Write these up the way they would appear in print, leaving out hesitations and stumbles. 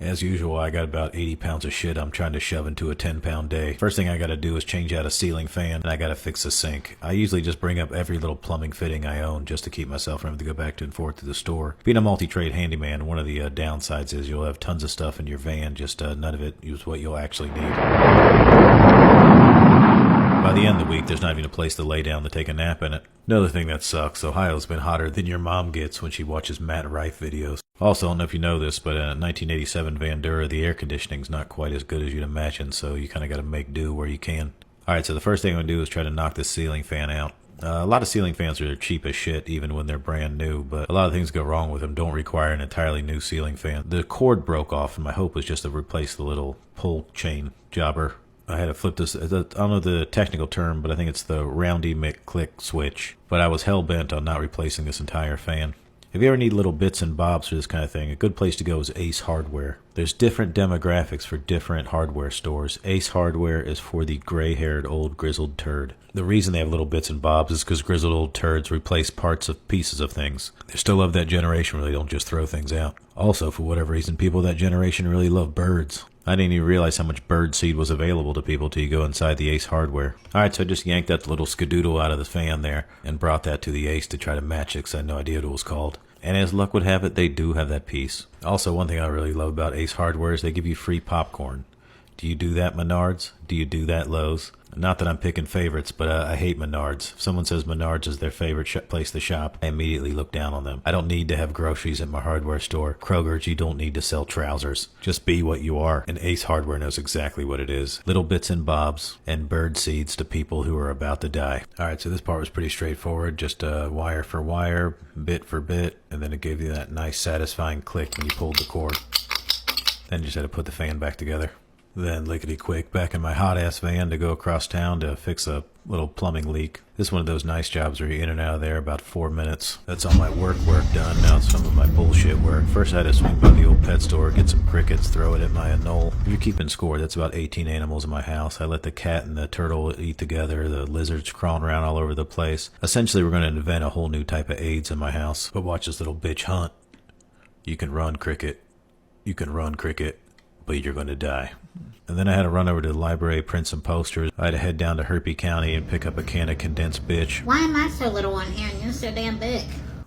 As usual, I got about 80 pounds of shit I'm trying to shove into a 10-pound day. First thing I gotta do is change out a ceiling fan, and I gotta fix a sink. I usually just bring up every little plumbing fitting I own just to keep myself from having to go back and forth to the store. Being a multi-trade handyman, one of the downsides is you'll have tons of stuff in your van, just none of it is what you'll actually need. By the end of the week, there's not even a place to lay down to take a nap in it. Another thing that sucks, Ohio's been hotter than your mom gets when she watches Matt Rife videos. Also, I don't know if you know this, but in a 1987 Vandura, the air conditioning's not quite as good as you'd imagine, so you kind of got to make do where you can. Alright, so the first thing I'm going to do is try to knock this ceiling fan out. A lot of ceiling fans are cheap as shit even when they're brand new, but a lot of things go wrong with them don't require an entirely new ceiling fan. The cord broke off, and my hope was just to replace the little pull chain jobber. I had to flip this, I don't know the technical term, but I think it's the roundy McClick switch. But I was hell-bent on not replacing this entire fan. If you ever need little bits and bobs for this kind of thing, a good place to go is Ace Hardware. There's different demographics for different hardware stores. Ace Hardware is for the gray-haired old grizzled turd. The reason they have little bits and bobs is because grizzled old turds replace parts of pieces of things. They're still of that generation where they don't just throw things out. Also, for whatever reason, people of that generation really love birds. I didn't even realize how much bird seed was available to people till you go inside the Ace Hardware. Alright, so I just yanked that little skadoodle out of the fan there and brought that to the Ace to try to match it because I had no idea what it was called. And as luck would have it, they do have that piece. Also, one thing I really love about Ace Hardware is they give you free popcorn. Do you do that, Menards? Do you do that, Lowe's? Not that I'm picking favorites, but I hate Menards. If someone says Menards is their favorite place to shop, I immediately look down on them. I don't need to have groceries at my hardware store. Kroger's, you don't need to sell trousers. Just be what you are. And Ace Hardware knows exactly what it is. Little bits and bobs and bird seeds to people who are about to die. Alright, so this part was pretty straightforward. Just wire for wire, bit for bit, and then it gave you that nice satisfying click when you pulled the cord. Then you just had to put the fan back together. Then lickety-quick back in my hot-ass van to go across town to fix a little plumbing leak. This is one of those nice jobs where you're in and out of there about 4 minutes. That's all my work done. Now it's some of my bullshit work. First I had to swing by the old pet store, get some crickets, throw it at my knoll. If you're keeping score, that's about 18 animals in my house. I let the cat and the turtle eat together, the lizards crawling around all over the place. Essentially, we're going to invent a whole new type of AIDS in my house. But watch this little bitch hunt. You can run, cricket. You can run, cricket. But you're going to die. And then I had to run over to the library, print some posters. I had to head down to Herpy County and pick up a can of condensed bitch. Why am I so little on here and you're so damn big?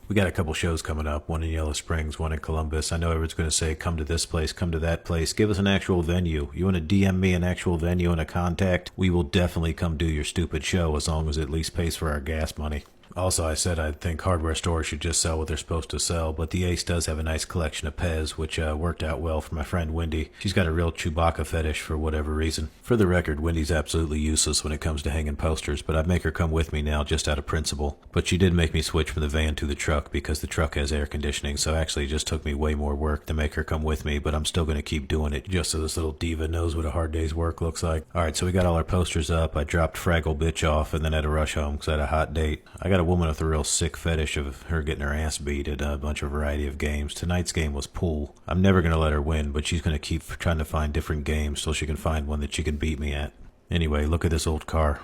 We got a couple shows coming up, one in Yellow Springs, one in Columbus. I know everyone's going to say, come to this place, come to that place. Give us an actual venue. You want to DM me an actual venue and a contact? We will definitely come do your stupid show as long as it at least pays for our gas money. Also, I said I think hardware stores should just sell what they're supposed to sell, but the Ace does have a nice collection of Pez, which worked out well for my friend Wendy. She's got a real Chewbacca fetish for whatever reason. For the record, Wendy's absolutely useless when it comes to hanging posters, but I'd make her come with me now just out of principle. But she did make me switch from the van to the truck because the truck has air conditioning, so actually it just took me way more work to make her come with me, but I'm still going to keep doing it just so this little diva knows what a hard day's work looks like. Alright, so we got all our posters up. I dropped Fraggle Bitch off and then had to rush home because I had a hot date. I got a woman with a real sick fetish of her getting her ass beat at a bunch of variety of games. Tonight's game was pool. I'm never going to let her win, but she's going to keep trying to find different games till she can find one that she can beat me at. Anyway, look at this old car.